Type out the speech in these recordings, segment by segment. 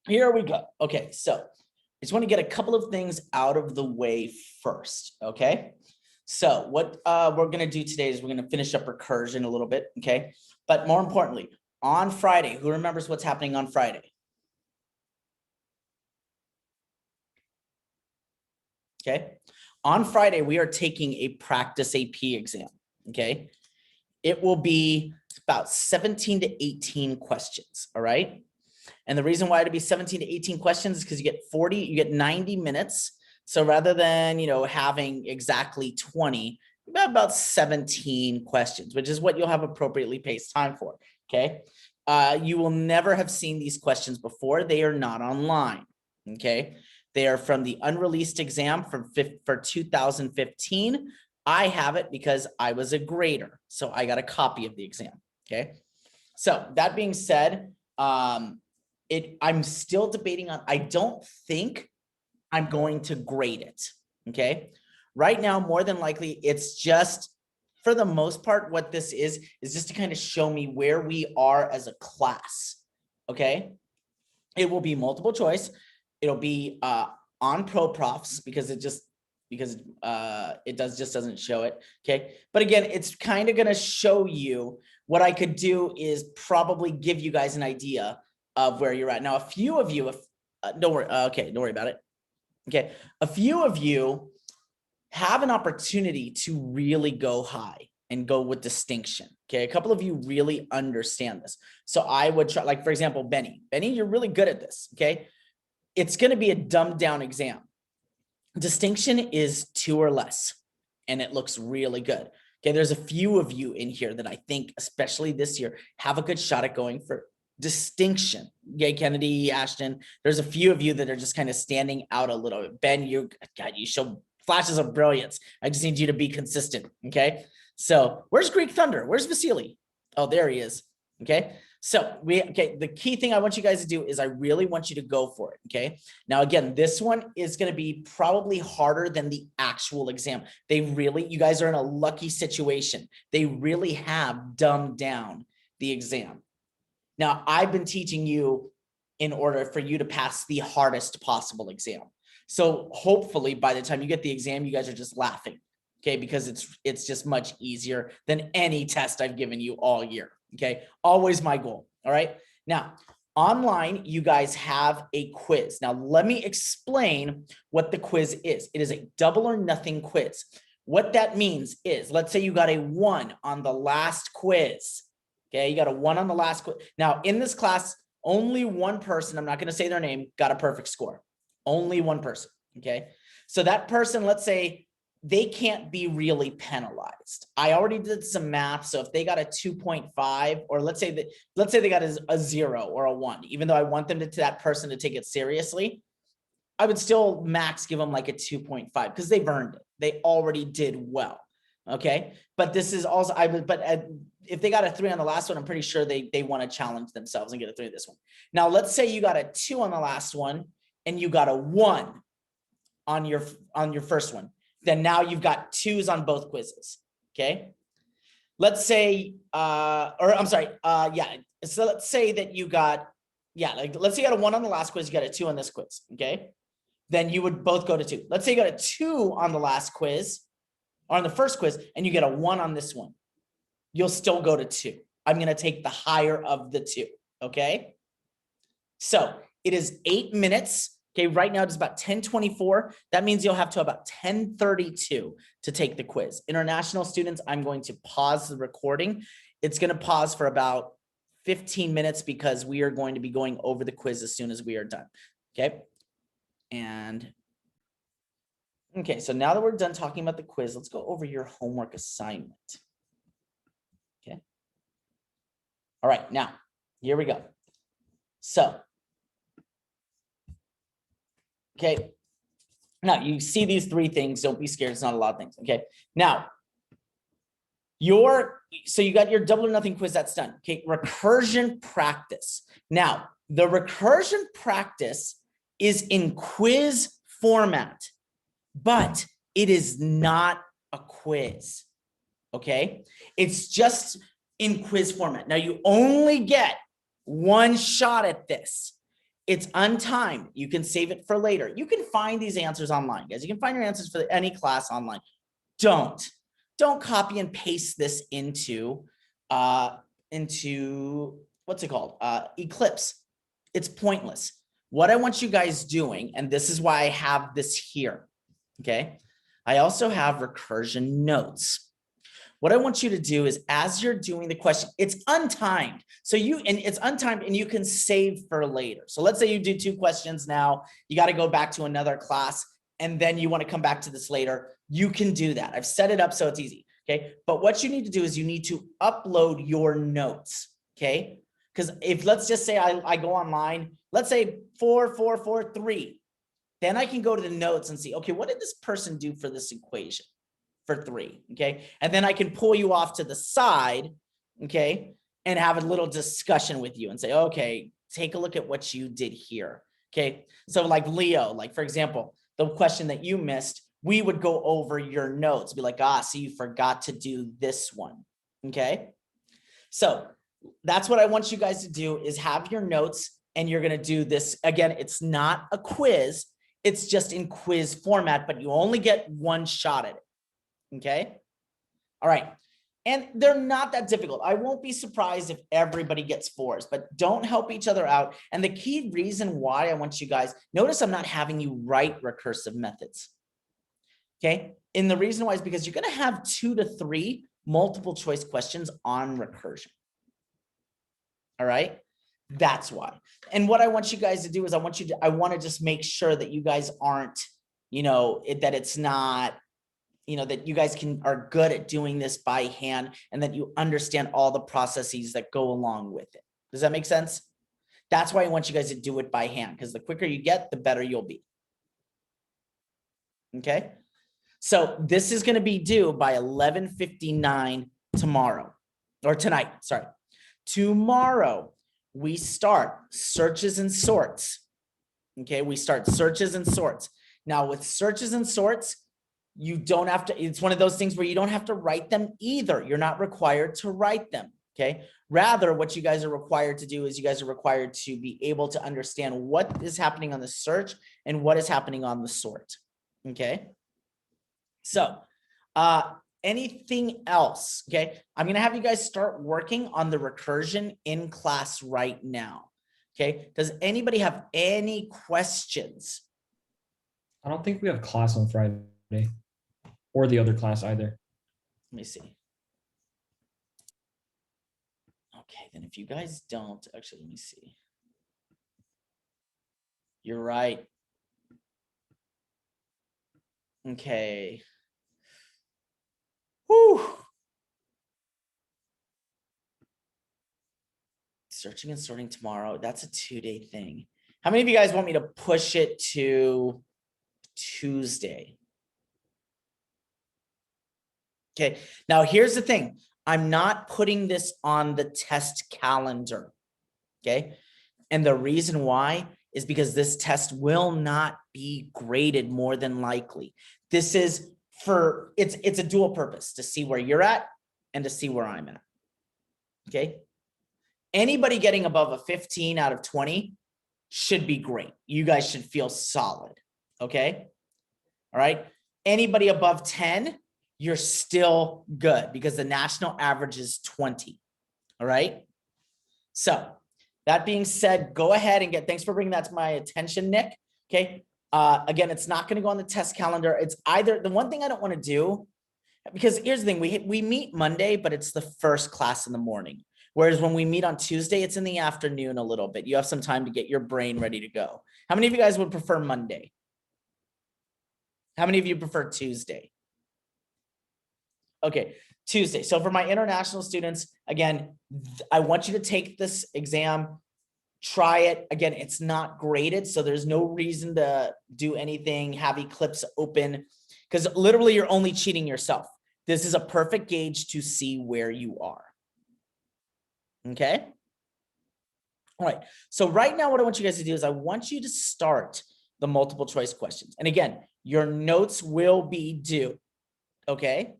here we go. Okay, so I just want to get a couple of things out of the way first, okay? So what we're going to do today is we're going to finish up recursion a little bit, okay? But more importantly, on Friday, who remembers what's happening on Friday? Okay, on Friday, we are taking a practice AP exam, okay? It will be about 17 to 18 questions, all right? And the reason why it'd be 17 to 18 questions is because you get 90 minutes. So rather than, having exactly 20, about 17 questions, which is what you'll have appropriately paced time for, okay? You will never have seen these questions before. They are not online, okay? They are from the unreleased exam for 2015. I have it because I was a grader, so I got a copy of the exam, okay? So that being said, I'm still debating on, I don't think I'm going to grade it, okay? Right now, more than likely, it's just, for the most part, what this is just to kind of show me where we are as a class, okay? It will be multiple choice. It'll be on ProProfs because it just doesn't show it, okay? But again, it's kind of gonna show you what I could do is probably give you guys an idea of where you're at. Now, a few of you, don't worry, don't worry about it. Okay, a few of you have an opportunity to really go high and go with distinction. Okay, a couple of you really understand this. So I would try, like for example, Benny, you're really good at this, okay? It's gonna be a dumbed down exam. Distinction is 2 or less, and it looks really good. Okay, there's a few of you in here that I think, especially this year, have a good shot at going for distinction. Okay, Kennedy, Ashton, there's a few of you that are just kind of standing out a little bit. Ben, you show flashes of brilliance. I just need you to be consistent, okay? So where's Greek Thunder? Where's Vasily? Oh, there he is, okay? So the key thing I want you guys to do is I really want you to go for it, okay? Now, again, this one is gonna be probably harder than the actual exam. You guys are in a lucky situation. They really have dumbed down the exam. Now, I've been teaching you in order for you to pass the hardest possible exam. So hopefully by the time you get the exam, you guys are just laughing, okay? Because it's just much easier than any test I've given you all year, okay? Always my goal, all right? Now, online, you guys have a quiz. Now, let me explain what the quiz is. It is a double or nothing quiz. What that means is, let's say you got a 1 on the last quiz. Okay, you got a 1 on the last quiz. Now, in this class, only one person, I'm not going to say their name, got a perfect score. Only one person, okay? So that person, let's say they can't be really penalized. I already did some math. So if they got a 2.5, or let's say they got a 0 or a 1, even though I want them that person to take it seriously, I would still max give them like a 2.5 because they've earned it. They already did well. Okay. But this is also, if they got a 3 on the last one, I'm pretty sure they want to challenge themselves and get a 3 this one. Now, let's say you got a 2 on the last one and you got a 1 on your first one. Then now you've got 2s on both quizzes. Okay. Let's say, So let's say that you got, let's say you got a 1 on the last quiz, you got a 2 on this quiz. Okay. Then you would both go to 2. Let's say you got a 2 on the last quiz or on the first quiz and you get a 1 on this one. You'll still go to 2. I'm going to take the higher of the 2. Okay. So it is 8 minutes. Okay. Right now it's about 10:24. That means you'll have to about 10:32 to take the quiz. International students, I'm going to pause the recording. It's going to pause for about 15 minutes because we are going to be going over the quiz as soon as we are done. Okay. And okay, so now that we're done talking about the quiz, let's go over your homework assignment. Okay. All right, now here we go. So, okay. Now you see these 3 things. Don't be scared. It's not a lot of things. Okay. Now, so you got your double or nothing quiz. That's done. Okay. Recursion practice. Now, the recursion practice is in quiz format, but it is not a quiz. Okay. It's just in quiz format. Now you only get 1 shot at this. It's untimed. You can save it for later. You can find these answers online, guys. You can find your answers for any class online. Don't copy and paste this into what's it called? Eclipse. It's pointless. What I want you guys doing, and this is why I have this here, okay? I also have recursion notes. What I want you to do is, as you're doing the question, it's untimed. So it's untimed and you can save for later. So let's say you do 2 questions now, you got to go back to another class, and then you want to come back to this later. You can do that. I've set it up so it's easy. Okay. But what you need to do is you need to upload your notes. Okay. Because if, let's just say I go online, let's say 4, 4, 4, 3, then I can go to the notes and see, okay, what did this person do for this equation for 3? Okay. And then I can pull you off to the side. Okay. And have a little discussion with you and say, okay, take a look at what you did here. Okay. So like Leo, like for example, the question that you missed, we would go over your notes, be like, so you forgot to do this one. Okay. So that's what I want you guys to do, is have your notes, and you're going to do this. Again, it's not a quiz. It's just in quiz format, but you only get 1 shot at it. Okay. All right. And they're not that difficult. I won't be surprised if everybody gets 4s, but don't help each other out. And the key reason why I want you guys, notice I'm not having you write recursive methods. Okay. And the reason why is because you're going to have 2 to 3 multiple choice questions on recursion. All right. That's why. And what I want you guys to do is I want to just make sure that you guys aren't, that it's not, that you guys are good at doing this by hand, and that you understand all the processes that go along with it. Does that make sense? That's why I want you guys to do it by hand, because the quicker you get, the better you'll be. Okay. So this is going to be due by 11:59 tomorrow, or tonight. Sorry. Tomorrow we start searches and sorts. Okay. We start searches and sorts. Now with searches and sorts, you don't have to, it's one of those things where you don't have to write them either. You're not required to write them. Okay. Rather, what you guys are required to do is you guys are required to be able to understand what is happening on the search and what is happening on the sort. Okay. So, anything else? Okay. I'm going to have you guys start working on the recursion in class right now. Okay. Does anybody have any questions? I don't think we have class on Friday or the other class either. Let me see. Okay. Then if you guys don't, actually, let me see. You're right. Okay. Whew. Searching and sorting tomorrow. That's a 2-day thing. How many of you guys want me to push it to Tuesday? Okay. Now here's the thing. I'm not putting this on the test calendar. Okay. And the reason why is because this test will not be graded more than likely. This is it's a dual purpose, to see where you're at and to see where I'm at. Okay. Anybody getting above a 15 out of 20 should be great. You guys should feel solid. Okay. All right. Anybody above 10, you're still good, because the national average is 20. All right. So that being said, go ahead and thanks for bringing that to my attention, Nick. Okay. Again, it's not going to go on the test calendar. It's either, the one thing I don't want to do, because here's the thing, we meet Monday, but it's the first class in the morning. Whereas when we meet on Tuesday, it's in the afternoon a little bit. You have some time to get your brain ready to go. How many of you guys would prefer Monday? How many of you prefer Tuesday? Okay, Tuesday. So for my international students, again, I want you to take this exam, try it. Again, it's not graded, so there's no reason to do anything, have Eclipse open, because literally you're only cheating yourself. This is a perfect gauge to see where you are. Okay. All right. So right now, what I want you guys to do is I want you to start the multiple choice questions. And again, your notes will be due. Okay.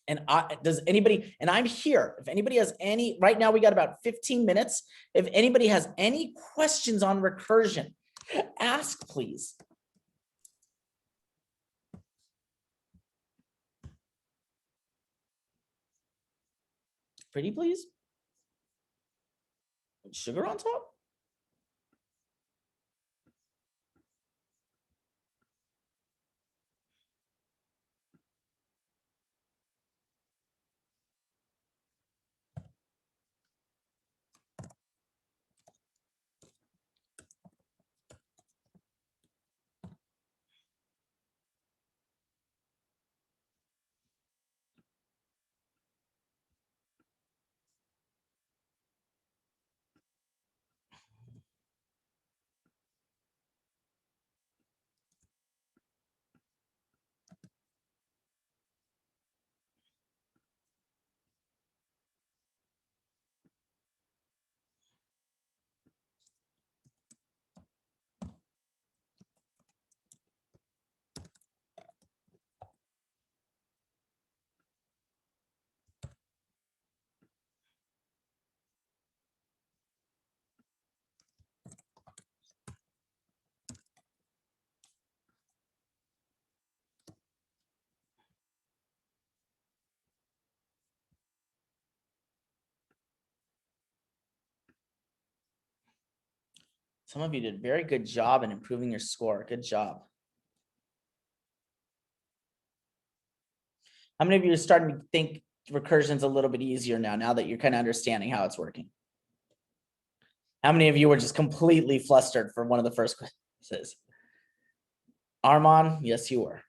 And does anybody, and I'm here, if anybody has any, right now we got about 15 minutes. If anybody has any questions on recursion, ask please. Pretty please. Sugar on top? Some of you did a very good job in improving your score. Good job. How many of you are starting to think recursion's a little bit easier now that you're kind of understanding how it's working? How many of you were just completely flustered for one of the first quizzes? Armand, yes, you were.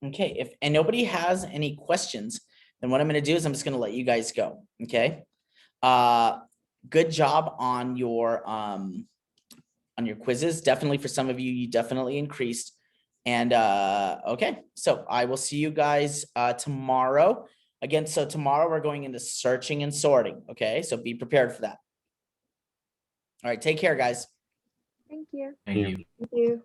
Okay, if and nobody has any questions, then what I'm going to do is I'm just going to let you guys go. Okay. Good job on your quizzes. Definitely for some of you, you definitely increased. And okay, so I will see you guys tomorrow. Again, so tomorrow we're going into searching and sorting. Okay, so be prepared for that. All right, take care, guys. Thank you. Thank you. Thank you.